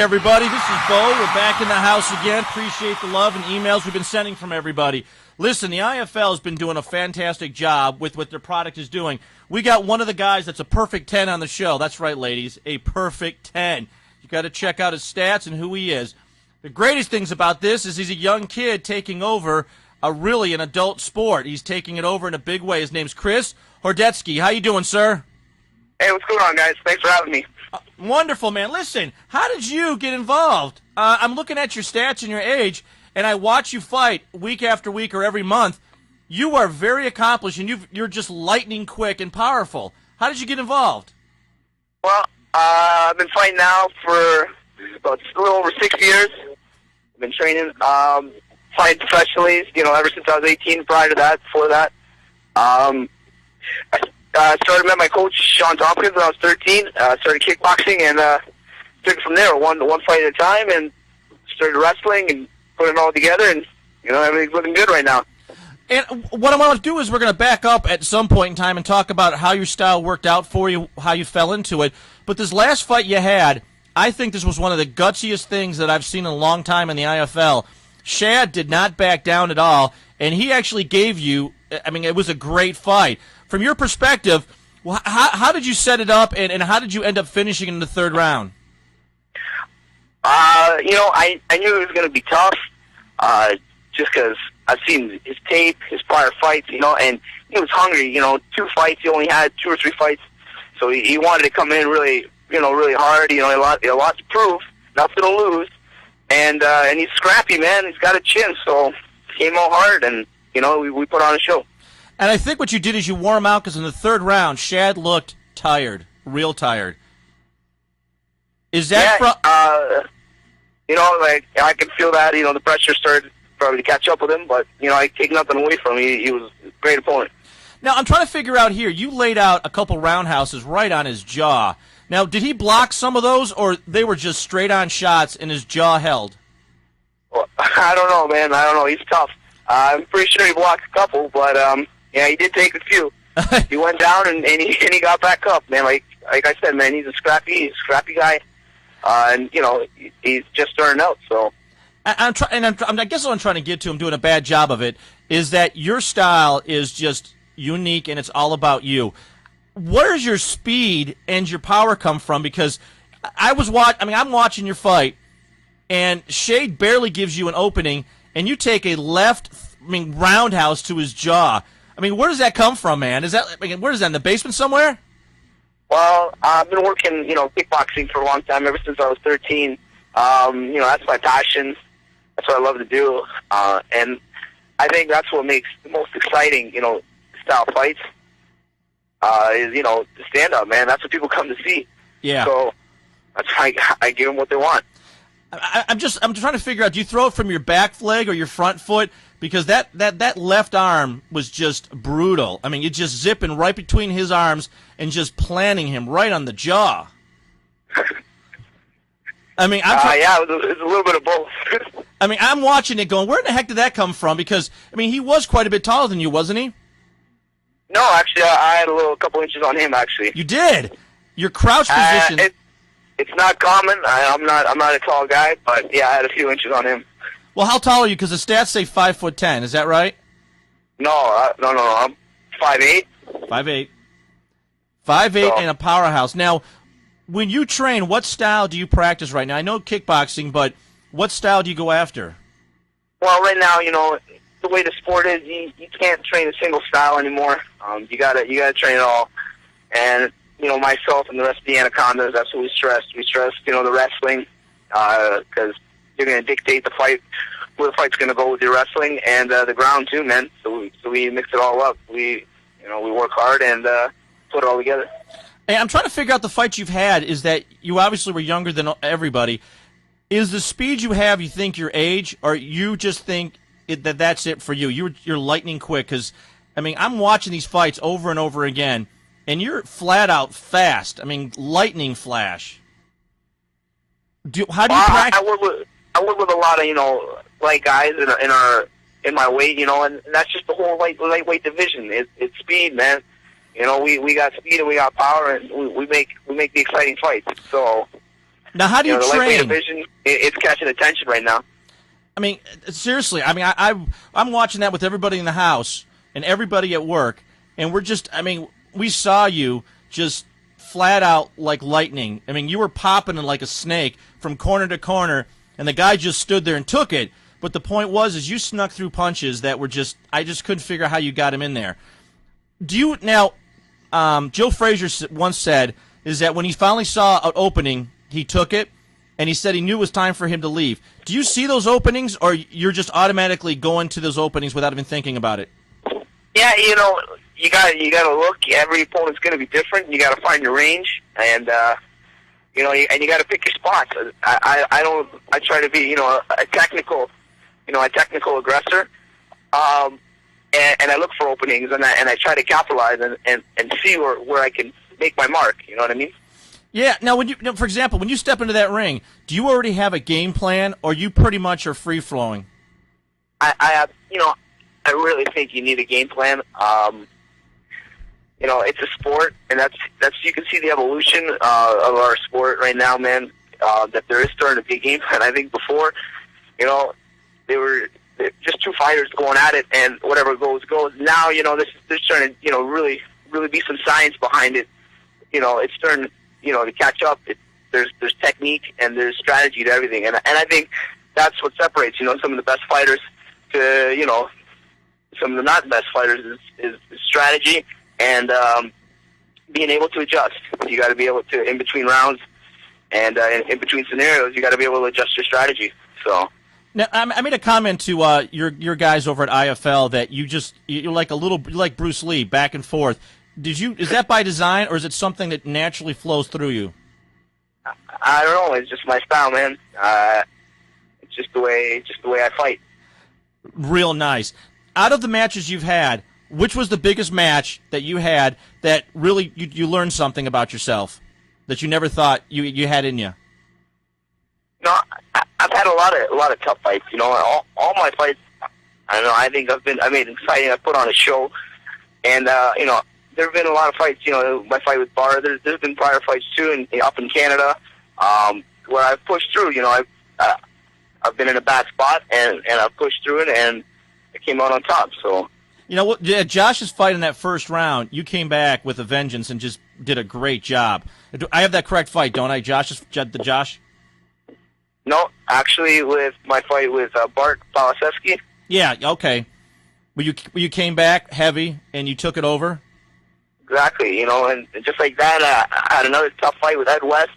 everybody. This is Bo. We're back in the house again. Appreciate the love and emails we've been sending from everybody. Listen, the IFL has been doing a fantastic job with what their product is doing. We got one of the guys that's a perfect 10 on the show. That's right, ladies, a perfect 10. You got to check out his stats and who he is. The greatest things about this is he's a young kid taking over an adult sport. He's taking it over in a big way. His name's Chris Horodecki. How you doing, sir? Hey, what's going on, guys? Thanks for having me. Wonderful, man. Listen, how did you get involved? I'm looking at your stats and your age, and I watch you fight week after week or every month. You are very accomplished, and you're just lightning quick and powerful. How did you get involved? Well, I've been fighting now for about a little over 6 years. I've been training, fighting professionally, ever since I was 18. Prior to that, before that, I started met my coach, Sean Tompkins, when I was 13. Started kickboxing and took it from there, one fight at a time, and started wrestling and put it all together, and everything's looking good right now. And what I want to do is we're going to back up at some point in time and talk about how your style worked out for you, how you fell into it. But this last fight you had, I think this was one of the gutsiest things that I've seen in a long time in the IFL. Shad did not back down at all, and he actually gave you, it was a great fight. From your perspective, how did you set it up, and how did you end up finishing in the third round? I knew it was going to be tough, just because I've seen his tape, his prior fights, and he was hungry. 2 fights, he only had 2 or 3 fights, so he wanted to come in really, really hard. A lot to prove, nothing to lose, and he's scrappy, man. He's got a chin, so came out hard, and we put on a show. And I think what you did is you wore him out because in the third round, Shad looked tired, real tired. Is that I can feel that, the pressure started probably to catch up with him, but, I take nothing away from him. He was a great opponent. Now, I'm trying to figure out here, you laid out a couple roundhouses right on his jaw. Now, did he block some of those, or they were just straight-on shots and his jaw held? Well, I don't know, man. I don't know. He's tough. I'm pretty sure he blocked a couple, but, yeah, he did take a few. He went down and he got back up, man. Like I said, man, he's a scrappy guy, and he's just starting out. So I guess what I'm trying to get to, I'm doing a bad job of it, is that your style is just unique and it's all about you. Where does your speed and your power come from? Because I'm watching your fight, and Shade barely gives you an opening, and you take a roundhouse to his jaw. Where does that come from, man? Where is that, in the basement somewhere? Well, I've been working, kickboxing for a long time, ever since I was 13. That's my passion. That's what I love to do. And I think that's what makes the most exciting, style fights, is, the stand-up, man. That's what people come to see. Yeah. So that's why I give them what they want. I'm trying to figure out, do you throw it from your back leg or your front foot? Because that left arm was just brutal. You're just zipping right between his arms and just planting him right on the jaw. Yeah, it was a little bit of both. I'm watching it going, where the heck did that come from? Because, he was quite a bit taller than you, wasn't he? No, actually, I had a couple inches on him, actually. You did? Your crouch position... It's not common. I'm not a tall guy, but yeah, I had a few inches on him. Well, how tall are you? Because the stats say 5'10". Is that right? No. I'm 5'8". 5'8". 5'8" and a powerhouse. Now, when you train, what style do you practice right now? I know kickboxing, but what style do you go after? Well, right now, the way the sport is, you can't train a single style anymore. You gotta train it all, and myself and the rest of the Anacondas, that's what we stressed. We stressed, the wrestling, because you're going to dictate the fight, where the fight's going to go with your wrestling, and the ground too, man. So we mix it all up. We work hard and put it all together. Hey, I'm trying to figure out the fights you've had. Is that you obviously were younger than everybody? Is the speed you have, you think your age, or you just think that's it for you? You're lightning quick, because I'm watching these fights over and over again. And you're flat out fast. Lightning flash. How do you practice? I work with a lot of light guys in my weight, and that's just the whole lightweight division. It's speed, man. We got speed and we got power, and we make the exciting fights. So Now, how do you the lightweight train? division, it's catching attention right now. I mean, seriously. I mean, I'm watching that with everybody in the house and everybody at work, and we're just. I mean, we saw you just flat out like lightning. I mean, you were popping like a snake from corner to corner, and the guy just stood there and took it. But the point was, is you snuck through punches that were just. I just couldn't figure out how you got him in there. Do you now? Joe Frazier once said is that when he finally saw an opening, he took it, and he said he knew it was time for him to leave. Do you see those openings, or you're just automatically going to those openings without even thinking about it? Yeah, you got to look. Every opponent's going to be different. You got to find your range, and you got to pick your spots. I try to be a technical aggressor. And I look for openings, and I try to capitalize and see where I can make my mark. You know what I mean? Yeah. Now, for example, when you step into that ring, do you already have a game plan, or you pretty much are free flowing? I really think you need a game plan. It's a sport, and that's you can see the evolution of our sport right now, man. That there is starting to be a game plan. I think before, they were just two fighters going at it, and whatever goes. Now, there's starting to, really be some science behind it. It's starting, to catch up. There's technique and there's strategy to everything, and I think that's what separates, some of the best fighters to, some of the not best fighters is strategy and being able to adjust. You got to be able to, in between rounds and in between scenarios, you got to be able to adjust your strategy. So. Now, I made a comment to your guys over at IFL that you're like Bruce Lee, back and forth. Is that by design, or is it something that naturally flows through you? I don't know. It's just my style, man. It's just the way I fight. Real nice. Out of the matches you've had, which was the biggest match that you had that really you learned something about yourself that you never thought you had in you? No, I've had a lot of tough fights. All my fights. I don't know. I think I made it exciting. I put on a show, and there have been a lot of fights. My fight with Barr. There's been prior fights too, up in Canada, where I've pushed through. I've been in a bad spot, and I've pushed through it, and I came out on top. So. Josh's fight in that first round, you came back with a vengeance and just did a great job. I have that correct fight, don't I? Josh? No, actually, with my fight with Bart Palasevsky. Yeah, okay. Where you came back heavy and you took it over? Exactly, and just like that, I had another tough fight with Ed West.